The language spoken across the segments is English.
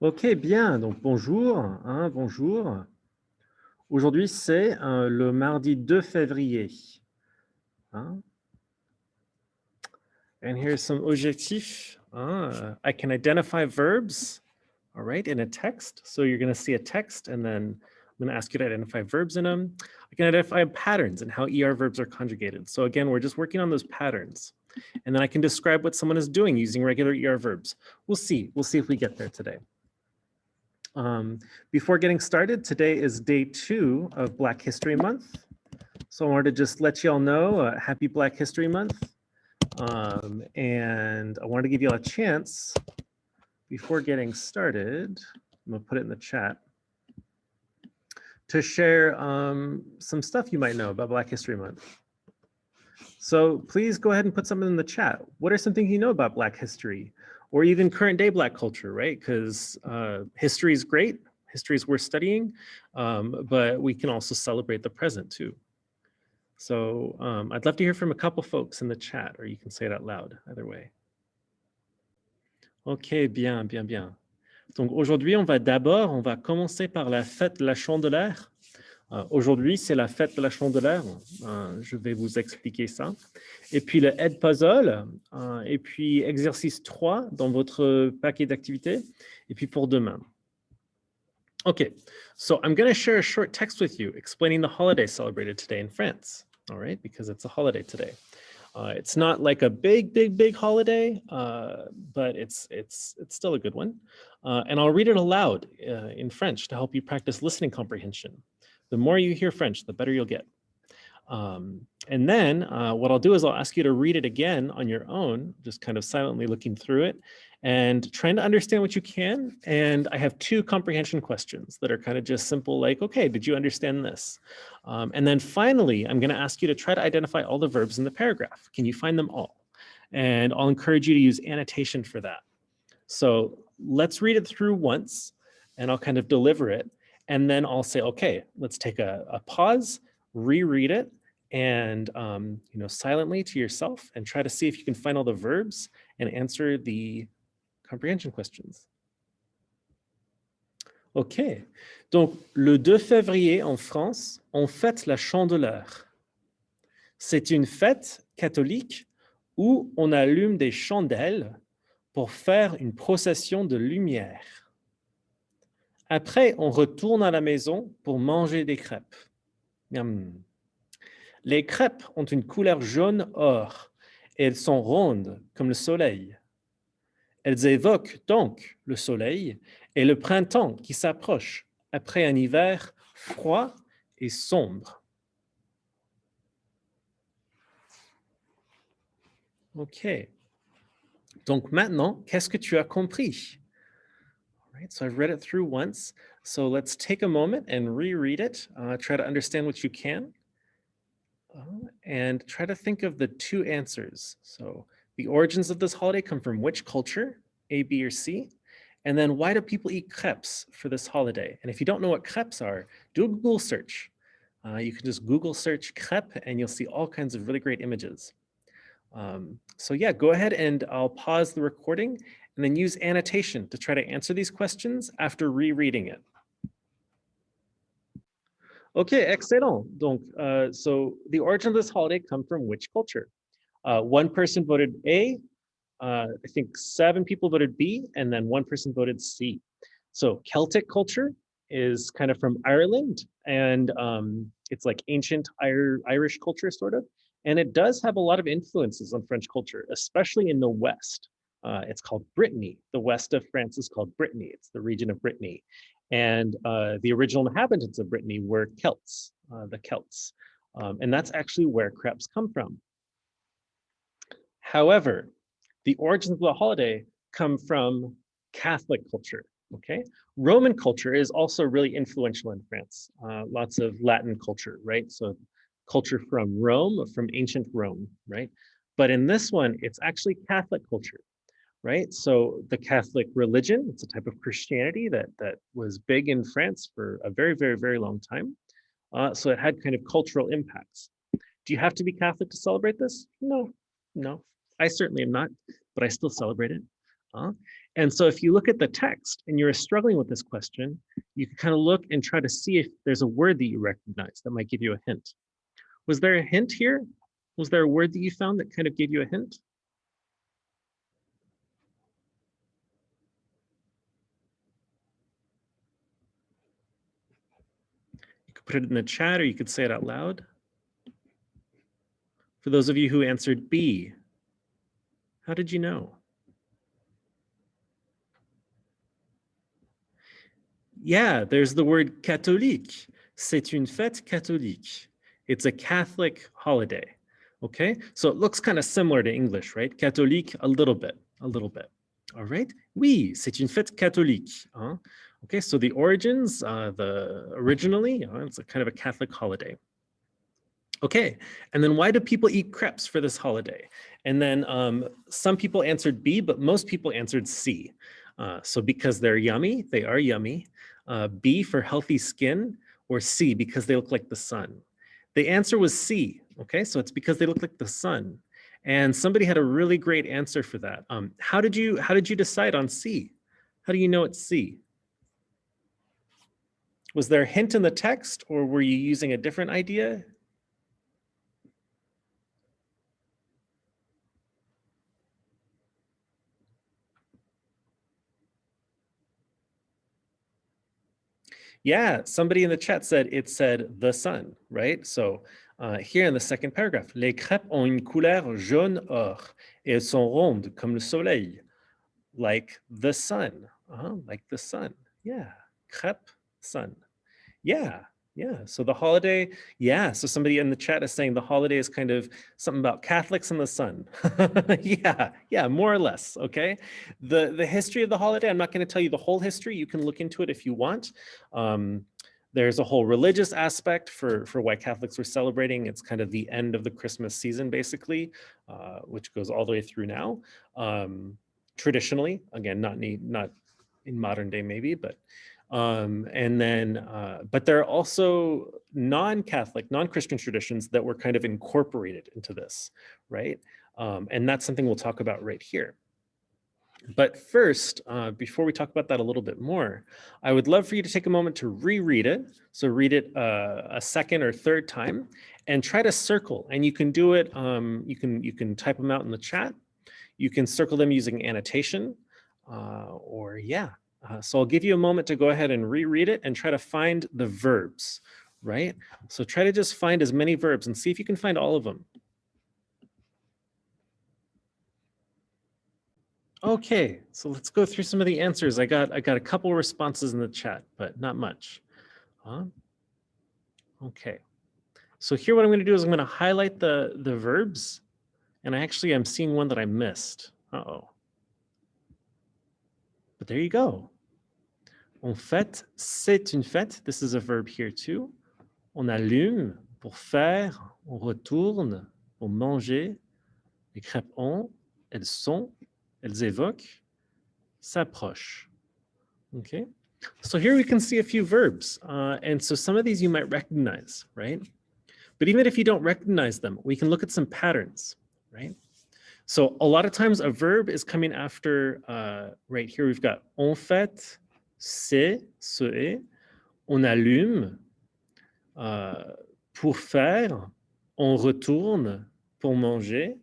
Ok, bien. Donc, bonjour. Bonjour. Aujourd'hui, c'est le mardi 2 février. Hein. And here's some objectifs. I can identify verbs, all right, in a text. So you're going to see a text, and then I'm going to ask you to identify verbs in them. I can identify patterns and how ER verbs are conjugated. So again, we're just working on those patterns. And then I can describe what someone is doing using regular ER verbs. We'll see. We'll see if we get there today. Before getting started, today is day 2 of Black History Month. So I wanted to just let you all know, happy Black History Month. And I wanted to give you all a chance before getting started, I'm gonna put it in the chat, to share some stuff you might know about Black History Month. So please go ahead and put something in the chat. What are some things you know about Black history? Or even current day Black culture, right? Because history is great, history is worth studying, but we can also celebrate the present too. So I'd love to hear from a couple folks in the chat, or you can say it out loud, either way. Ok, bien, bien, bien. Donc aujourd'hui, on va commencer par la fête de la Chandeleur. Aujourd'hui, c'est la fête de la Chandeleur. Je vais vous expliquer ça. Et puis le head puzzle, et puis exercice 3 dans votre paquet d'activités, et puis pour demain. Okay, so I'm going to share a short text with you explaining the holiday celebrated today in France, all right, because it's a holiday today. It's not like a big holiday, but it's still a good one. And I'll read it aloud in French to help you practice listening comprehension. The more you hear French, the better you'll get. And then what I'll do is I'll ask you to read it again on your own, just kind of silently looking through it and trying to understand what you can. And I have 2 comprehension questions that are kind of just simple, like, okay, did you understand this? And then finally, I'm going to ask you to try to identify all the verbs in the paragraph. Can you find them all? And I'll encourage you to use annotation for that. So let's read it through once, and I'll kind of deliver it. And then I'll say, okay, let's take a pause, reread it, and silently to yourself, and try to see if you can find all the verbs and answer the comprehension questions. Ok, donc le 2 février en France, on fête la Chandeleur. C'est une fête catholique où on allume des chandelles pour faire une procession de lumière. Après, on retourne à la maison pour manger des crêpes. Miam. Les crêpes ont une couleur jaune or et elles sont rondes comme le soleil. Elles évoquent donc le soleil et le printemps qui s'approche après un hiver froid et sombre. Ok. Donc maintenant, qu'est-ce que tu as compris? All right, so I've read it through once. So let's take a moment and reread it. Try to understand what you can. And try to think of the 2 answers. So the origins of this holiday come from which culture, A, B, or C? And then why do people eat crepes for this holiday? And if you don't know what crepes are, do a Google search. You can just Google search crepe and you'll see all kinds of really great images. So yeah, go ahead and I'll pause the recording and then use annotation to try to answer these questions after rereading it. Okay, excellent. Donc, so the origin of this holiday come from which culture? 1 person voted A, I think 7 people voted B, and then 1 person voted C. So Celtic culture is kind of from Ireland, and it's like ancient Irish culture, sort of. And it does have a lot of influences on French culture, especially in the West. It's called Brittany. The west of France is called Brittany. It's the region of Brittany. And the original inhabitants of Brittany were Celts, the Celts. And that's actually where crepes come from. However, the origins of the holiday come from Catholic culture, okay? Roman culture is also really influential in France. Lots of Latin culture, right? So culture from Rome, from ancient Rome, right? But in this one, it's actually Catholic culture, right? So the Catholic religion, it's a type of Christianity that was big in France for a very long time. So it had kind of cultural impacts. Do you have to be Catholic to celebrate this? No, I certainly am not, but I still celebrate it. And so if you look at the text and you're struggling with this question, you can kind of look and try to see if there's a word that you recognize that might give you a hint. Was there a hint here? Was there a word that you found that kind of gave you a hint? You could put it in the chat or you could say it out loud. For those of you who answered B, how did you know? Yeah, there's the word catholique. C'est une fête catholique. It's a Catholic holiday. Okay, so it looks kind of similar to English, right? Catholique, a little bit. All right. Oui, c'est une fête catholique. Okay, so the origins, originally, it's a kind of a Catholic holiday. Okay, and then why do people eat crepes for this holiday? And then some people answered B, but most people answered C. So because they're yummy, they are yummy. B for healthy skin, or C because they look like the sun. The answer was C, okay? So it's because they look like the sun. And somebody had a really great answer for that. How did you decide on C? How do you know it's C? Was there a hint in the text, or were you using a different idea? Yeah, somebody in the chat said it said the sun, right? So here in the second paragraph, les crêpes ont une couleur jaune or et elles sont rondes comme le soleil, like the sun, like the sun. Yeah, crêpe, sun. Yeah, yeah. So the holiday, yeah. So somebody in the chat is saying the holiday is kind of something about Catholics and the sun. yeah, more or less. Okay. The history of the holiday, I'm not going to tell you the whole history. You can look into it if you want. There's a whole religious aspect for why Catholics were celebrating. It's kind of the end of the Christmas season, basically, which goes all the way through now. Traditionally, again, not in modern day maybe, but and then, but there are also non-Catholic, non-Christian traditions that were kind of incorporated into this, right? And that's something we'll talk about right here. But first, before we talk about that a little bit more, I would love for you to take a moment to reread it. So read it a second or third time and try to circle. And you can do it, you can type them out in the chat. You can circle them using annotation or yeah. So I'll give you a moment to go ahead and reread it and try to find the verbs, right? So try to just find as many verbs and see if you can find all of them. Okay, so let's go through some of the answers. I got a couple responses in the chat, but not much. Okay, so here what I'm going to do is I'm going to highlight the verbs, and I'm seeing one that I missed. Uh-oh. But there you go. En fait, c'est une fête. This is a verb here too. On allume pour faire, on retourne pour manger. Les crêpes ont, elles sont, elles évoquent, s'approchent. Okay, so here we can see a few verbs. And so some of these you might recognize, right? But even if you don't recognize them, we can look at some patterns, right? So a lot of times a verb is coming after, right here we've got en fait, c'est, ce est, on allume, pour faire, on retourne pour manger,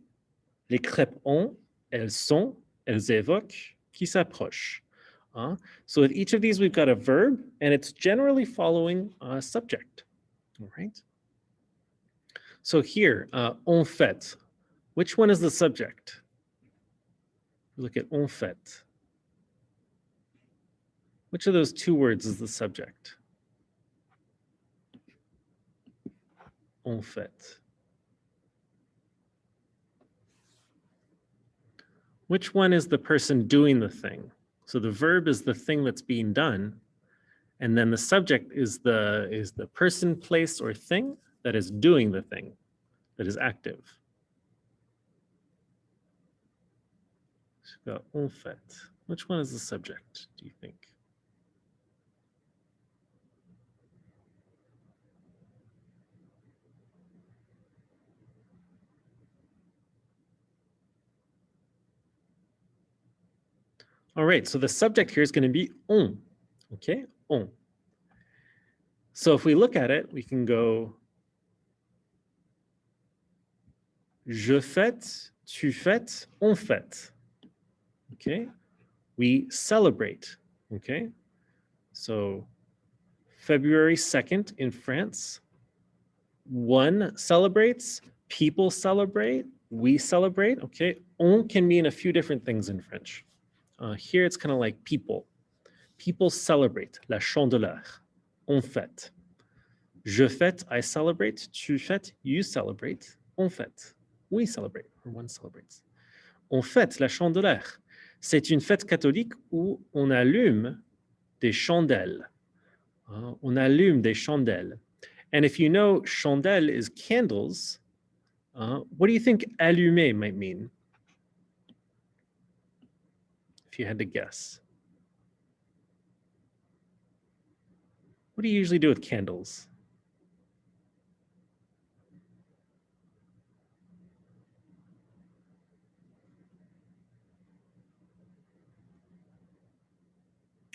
les crêpes ont, elles sont, elles évoquent, qui s'approchent. So with each of these, we've got a verb, and it's generally following a subject, all right? So here, en fait, which one is the subject? Look at en fait. Which of those two words is the subject? En fait. Which one is the person doing the thing? So the verb is the thing that's being done, and then the subject is the person, place, or thing that is doing the thing, that is active. So en fait. Which one is the subject, do you think? All right, so the subject here is going to be on, okay, on. So if we look at it, we can go je fête, tu fêtes, on fête. Okay, we celebrate. Okay, so February 2nd in France, one celebrates, people celebrate, we celebrate. Okay, on can mean a few different things in French. Here it's kind of like people. People celebrate, la chandeleur, on fête. Je fête, I celebrate. Tu fêtes, you celebrate. On fête, we celebrate, or one celebrates. On fête la chandeleur. C'est une fête catholique où on allume des chandelles. On allume des chandelles. And if you know chandelle is candles, what do you think allumer might mean? If you had to guess. What do you usually do with candles?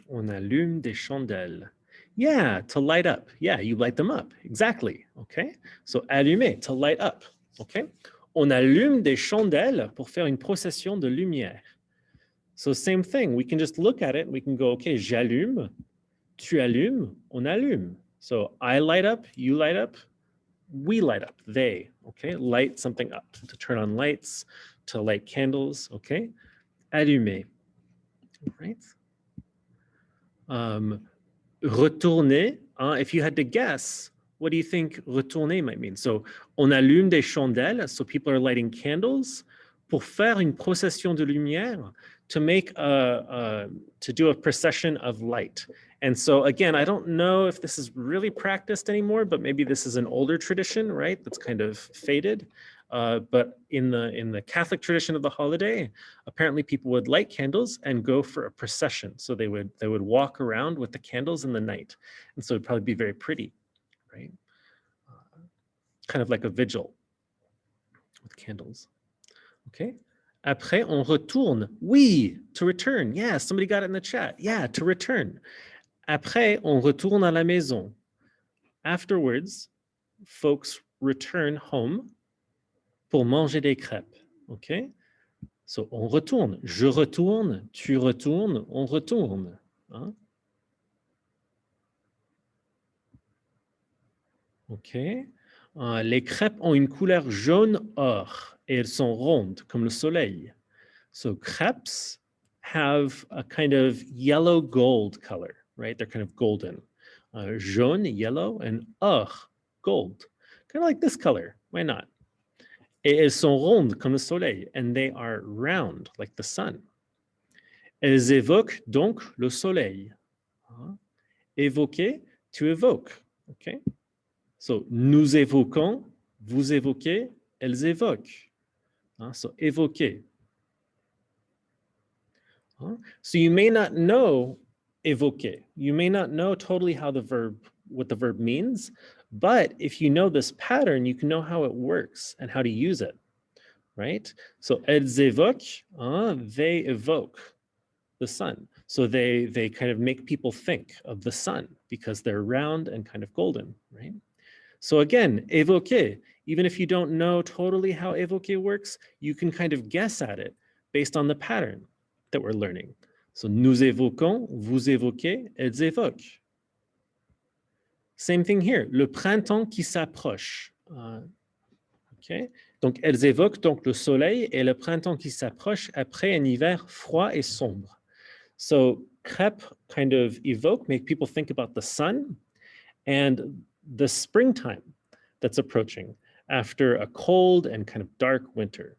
On allume des chandelles. Yeah, to light up. Yeah, you light them up. Exactly. Okay. So allumer, to light up. Okay. On allume des chandelles pour faire une procession de lumière. So same thing. We can just look at it. We can go, okay, j'allume, tu allumes, on allume. So I light up, you light up, we light up, they, okay? Light something up, to turn on lights, to light candles, okay? Allumer, right? Retourner, if you had to guess, what do you think retourner might mean? So, on allume des chandelles, so people are lighting candles, pour faire une procession de lumière, to make to do a procession of light. And so again, I don't know if this is really practiced anymore, but maybe this is an older tradition, right? That's kind of faded. But in the Catholic tradition of the holiday, apparently people would light candles and go for a procession. So they would walk around with the candles in the night. And so it'd probably be very pretty, right? Kind of like a vigil with candles. Okay. Après, on retourne. Oui, to return. Yeah, somebody got it in the chat. Yeah, to return. Après, on retourne à la maison. Afterwards, folks return home pour manger des crêpes. Okay? So, on retourne. Je retourne, tu retournes, on retourne. Hein? Okay. Les crêpes ont une couleur jaune or et elles sont rondes comme le soleil. So crepes have a kind of yellow gold color, right? They're kind of golden. Jaune, yellow, and or, gold. Kind of like this color. Why not? Et elles sont rondes comme le soleil, and they are round like the sun. Elles évoquent donc le soleil. Évoquer, to evoke. Okay? So, nous évoquons, vous évoquez, elles évoquent. So, évoquer. So you may not know évoquer. You may not know totally what the verb means, but if you know this pattern, you can know how it works and how to use it, right? So elles évoquent, they evoke the sun. So they kind of make people think of the sun because they're round and kind of golden, right? So again, évoquer, even if you don't know totally how évoquer works, you can kind of guess at it based on the pattern that we're learning. So nous évoquons, vous évoquez, elles évoquent. Same thing here, le printemps qui s'approche. Okay. Donc elles évoquent donc le soleil et le printemps qui s'approche après un hiver froid et sombre. So crêpes kind of evoke, make people think about the sun and the springtime that's approaching after a cold and kind of dark winter.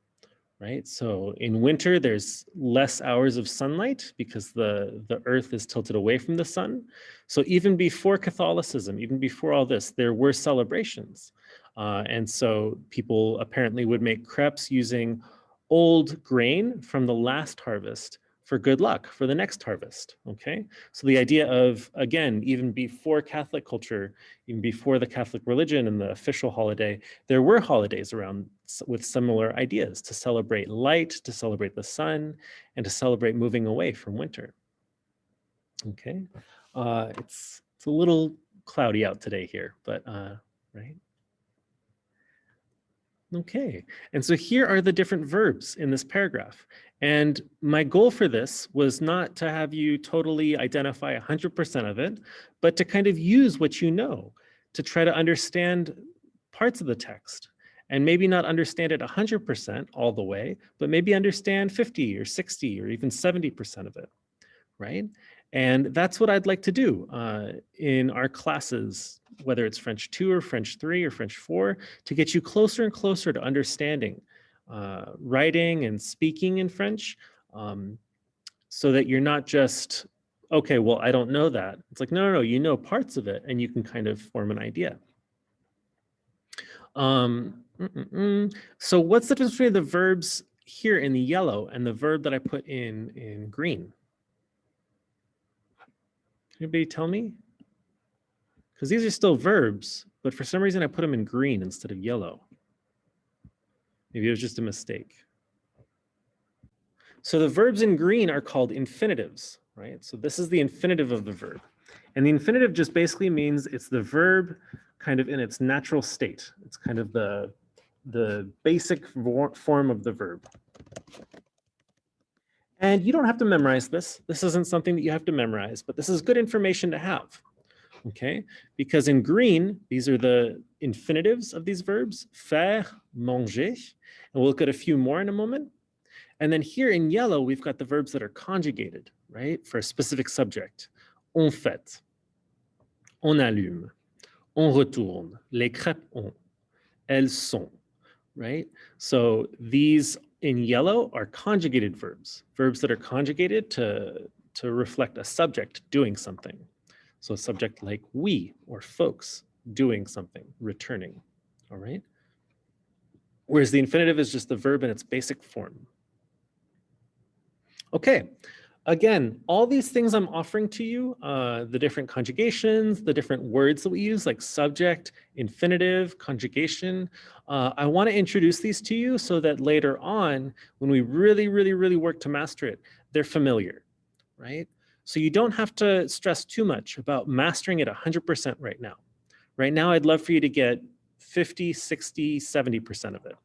Right? So in winter, there's less hours of sunlight because the earth is tilted away from the sun. So even before Catholicism, even before all this, there were celebrations. And so people apparently would make crepes using old grain from the last harvest for good luck for the next harvest, okay? So the idea of, again, even before Catholic culture, even before the Catholic religion and the official holiday, there were holidays around with similar ideas to celebrate light, to celebrate the sun, and to celebrate moving away from winter. Okay, it's a little cloudy out today here, but right? Okay, and so here are the different verbs in this paragraph. And my goal for this was not to have you totally identify 100% of it, but to kind of use what you know to try to understand parts of the text and maybe not understand it 100% all the way, but maybe understand 50 or 60 or even 70% of it, right? And that's what I'd like to do in our classes, whether it's French 2 or French 3 or French 4, to get you closer and closer to understanding writing and speaking in French, so that you're not just, okay, well, I don't know that. It's like, no, you know parts of it and you can kind of form an idea. So what's the difference between the verbs here in the yellow and the verb that I put in green? Anybody tell me? Because these are still verbs, but for some reason I put them in green instead of yellow. Maybe it was just a mistake. So the verbs in green are called infinitives, right? So this is the infinitive of the verb. And the infinitive just basically means it's the verb kind of in its natural state. It's kind of the basic form of the verb. And you don't have to memorize this. This isn't something that you have to memorize, but this is good information to have, okay? Because in green, these are the infinitives of these verbs, faire, manger, and we'll look at a few more in a moment. And then here in yellow, we've got the verbs that are conjugated, right? For a specific subject. On fait, on allume, on retourne, les crêpes ont, elles sont, right? So these in yellow are conjugated verbs, verbs that are conjugated to reflect a subject doing something. So a subject like we or folks doing something, returning, all right? Whereas the infinitive is just the verb in its basic form. Okay, again, all these things I'm offering to you, the different conjugations, the different words that we use like subject, infinitive, conjugation, I want to introduce these to you so that later on, when we really work to master it, they're familiar, right? So you don't have to stress too much about mastering it 100% right now. Right now, I'd love for you to get 50, 60, 70% of it,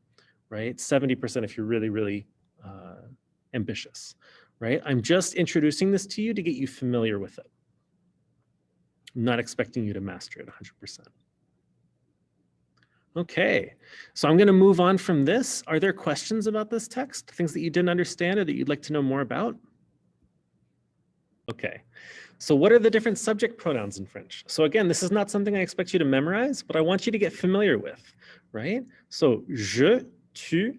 right? 70% if you're really ambitious, right? I'm just introducing this to you to get you familiar with it. I'm not expecting you to master it 100%. Okay, so I'm going to move on from this. Are there questions about this text? Things that you didn't understand or that you'd like to know more about? Okay, so what are the different subject pronouns in French? So again, this is not something I expect you to memorize, but I want you to get familiar with, right? So je, tu,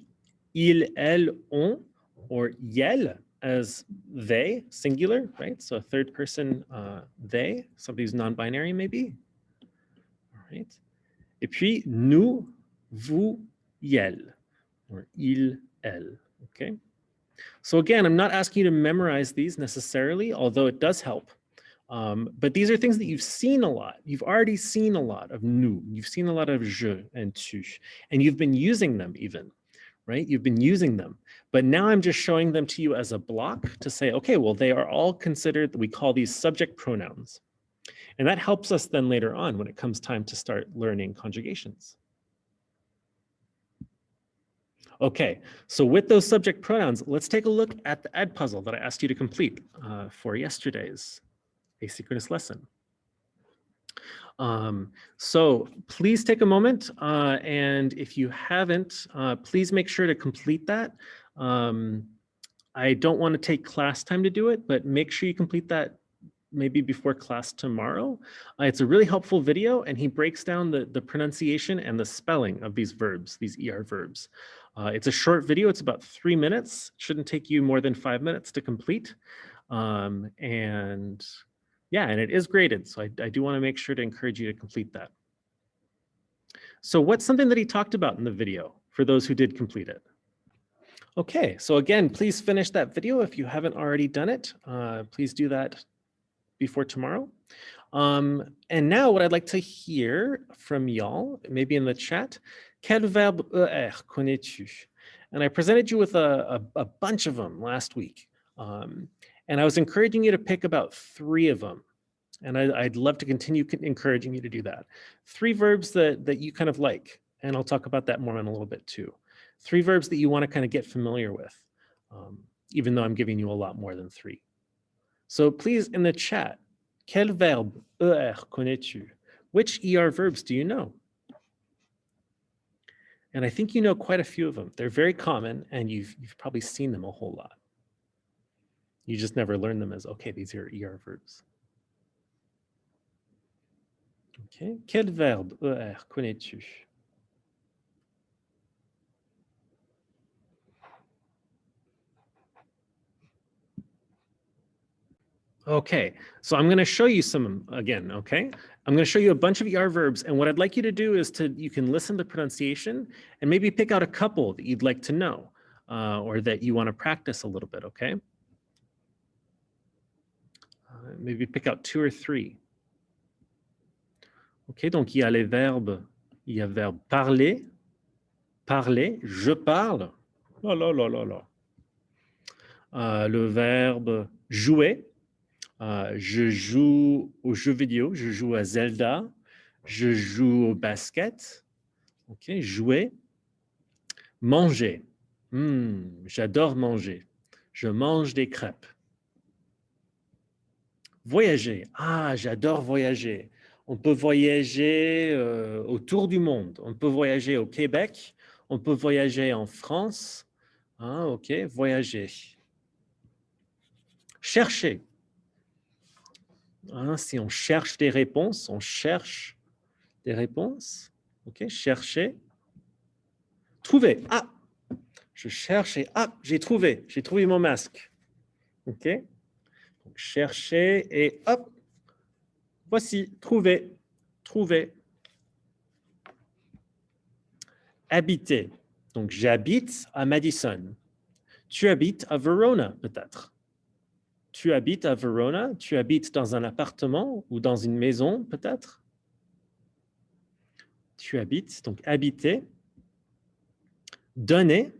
il, elle, on, or yel as they, singular, right? So a third person they, somebody who's non-binary maybe, all right? Et puis nous, vous, yel, or il, elle, okay? So again, I'm not asking you to memorize these necessarily, although it does help. But these are things that you've seen a lot. You've already seen a lot of nous. You've seen a lot of je and tu, and you've been using them even, right? You've been using them. But now I'm just showing them to you as a block to say, okay, well, they are all considered, we call these subject pronouns. And that helps us then later on when it comes time to start learning conjugations. Okay, so with those subject pronouns, let's take a look at the Edpuzzle that I asked you to complete for yesterday's asynchronous lesson. So please take a moment, and if you haven't, please make sure to complete that. I don't want to take class time to do it, but make sure you complete that maybe before class tomorrow. It's a really helpful video, and he breaks down the pronunciation and the spelling of these verbs, these ER verbs. It's a short video. It's about 3 minutes. It shouldn't take you more than 5 minutes to complete. And yeah, and it is graded. So I do want to make sure to encourage you to complete that. So what's something that he talked about in the video for those who did complete it? Okay, so again, please finish that video if you haven't already done it. Please do that before tomorrow. And now what I'd like to hear from y'all, maybe in the chat, quel verbe ER connais-tu? And I presented you with a bunch of them last week. And I was encouraging you to pick about 3 of them. And I'd love to continue encouraging you to do that. 3 verbs that you kind of like, and I'll talk about that more in a little bit too. 3 verbs that you want to kind of get familiar with, even though I'm giving you a lot more than 3. So please, in the chat, quel verbe ER connais-tu? Which ER verbs do you know? And I think you know quite a few of them. They're very common, and you've probably seen them a whole lot. You just never learned them as, okay, these are ER verbs. Okay, quel verbe ER connais-tu? Okay, so I'm going to show you some again, okay? I'm going to show you a bunch of ER verbs, and what I'd like you to do is you can listen to the pronunciation and maybe pick out a couple that you'd like to know or that you want to practice a little bit, okay? Maybe pick out 2 or 3. Ok, donc il y a les verbes, il y a le verbe parler, parler, je parle, oh là là là là. Le verbe jouer, je joue aux jeux vidéo, je joue à Zelda, je joue au basket, ok, jouer. Manger, j'adore manger, je mange des crêpes. Voyager, j'adore voyager. On peut voyager autour du monde. On peut voyager au Québec. On peut voyager en France. Ok, voyager. Chercher. Si on cherche des réponses, on cherche des réponses. Ok, chercher. Trouver. Je cherche et j'ai trouvé mon masque. Ok. Donc, chercher et hop, voici, trouver, trouver. Habiter. Donc, j'habite à Madison. Tu habites à Verona, peut-être. Tu habites à Verona, tu habites dans un appartement ou dans une maison, peut-être. Tu habites, donc habiter. Donner.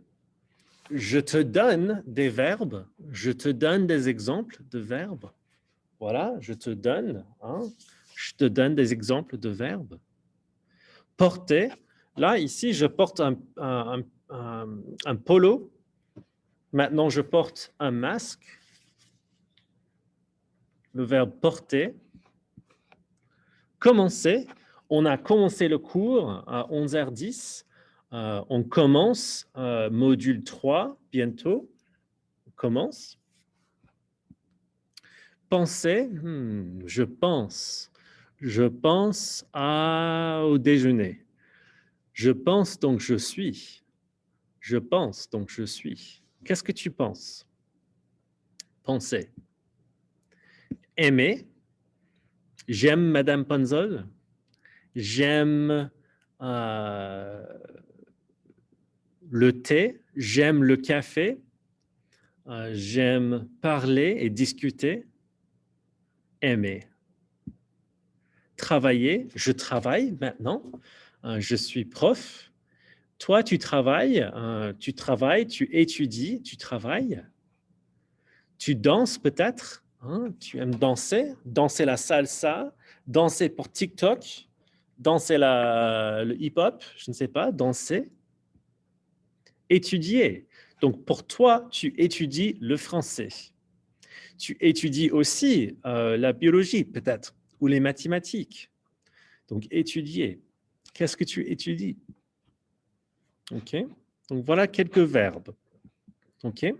Je te donne des verbes, je te donne des exemples de verbes. Voilà, je te donne des exemples de verbes. Porter. Là, ici, je porte un polo. Maintenant, je porte un masque. Le verbe porter. Commencer. On a commencé le cours à 11h10. On commence module 3 bientôt. On commence. Penser. Je pense. Je pense au déjeuner. Je pense, donc je suis. Je pense, donc je suis. Qu'est-ce que tu penses? Penser. Aimer. J'aime Madame Ponzol. J'aime le thé. J'aime le café. J'aime parler et discuter. Aimer. Travailler. Je travaille maintenant. Je suis prof. Toi, tu travailles, tu étudies, tu travailles. Tu danses peut-être, tu aimes danser, danser la salsa, danser pour TikTok, danser le hip-hop, je ne sais pas, danser. Étudier. Donc, pour toi, tu étudies le français. Tu étudies aussi la biologie peut-être, ou les mathématiques. Donc, étudier. Qu'est-ce que tu étudies? OK. Donc, voilà quelques verbes. OK.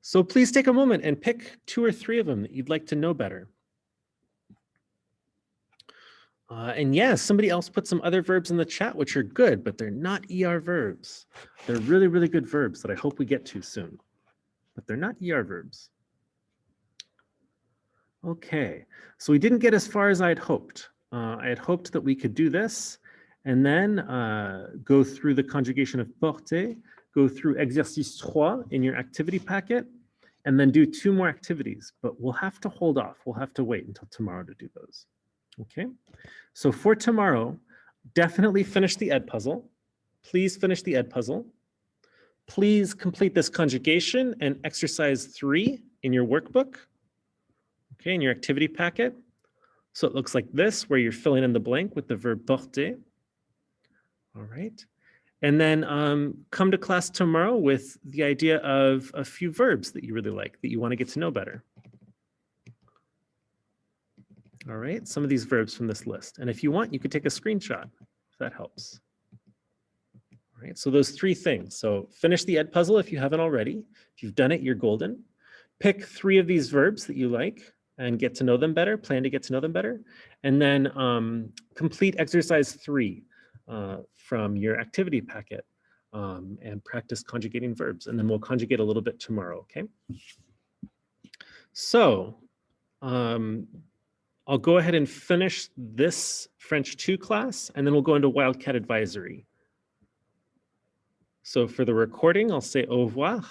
So please take a moment and pick 2 or 3 of them that you'd like to know better. And yeah, somebody else put some other verbs in the chat, which are good, but they're not ER verbs. They're really, really good verbs that I hope we get to soon, but they're not ER verbs. Okay, so we didn't get as far as I had hoped. I had hoped that we could do this and then go through the conjugation of porter, go through exercice 3 in your activity packet, and then do 2 more activities, but we'll have to hold off. We'll have to wait until tomorrow to do those. Okay, so for tomorrow, definitely finish the Edpuzzle. Please finish the Edpuzzle. Please complete this conjugation and exercise 3 in your workbook, okay, in your activity packet. So it looks like this, where you're filling in the blank with the verb porter. All right. And then come to class tomorrow with the idea of a few verbs that you really like, that you want to get to know better. All right, some of these verbs from this list. And if you want, you could take a screenshot, if that helps. All right, so those 3 things. So finish the Edpuzzle if you haven't already. If you've done it, you're golden. Pick 3 of these verbs that you like and get to know them better, plan to get to know them better. And then complete exercise 3 from your activity packet and practice conjugating verbs. And then we'll conjugate a little bit tomorrow, okay? So I'll go ahead and finish this French 2 class, and then we'll go into Wildcat Advisory. So for the recording, I'll say au revoir.